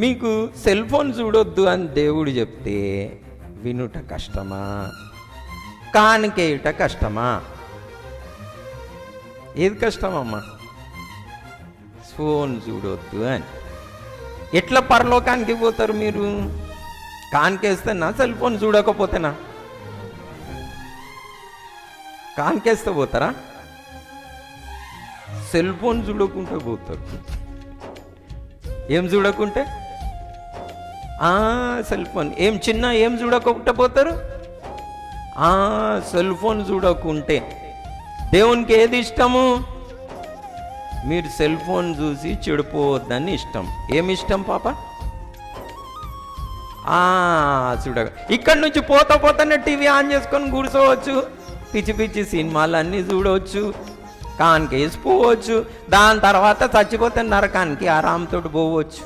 మీకు cell phone చూడొద్దు అని దేవుడు చెప్తే వినుట కష్టమా, కానికేయుట కష్టమా? ఏది కష్టమమ్మా? ఫోన్ చూడొద్దు అని. ఎట్లా పరలోకానికి పోతారు మీరు? కానికేస్తేనా, సెల్ ఫోన్ చూడకపోతేనా? కానికేస్తే పోతారా? సెల్ ఫోన్ చూడకుంటే పోతారు. ఏం చూడకుంటే? సెల్ ఫోన్ ఏం చిన్న ఏం చూడకుంటే పోతారు? సెల్ ఫోన్ చూడకుంటే. దేవునికి ఏది ఇష్టము? మీరు సెల్ ఫోన్ చూసి చెడిపోవద్దని ఇష్టం. ఏమి ఇష్టం పాప? చూడగా ఇక్కడి నుంచి పోతానే టీవీ ఆన్ చేసుకొని కూర్చోవచ్చు, పిచ్చి పిచ్చి సినిమాలు అన్నీ చూడవచ్చు, కానికి వేసిపోవచ్చు, దాని తర్వాత చచ్చిపోతే నరకానికి ఆరాంతో పోవచ్చు.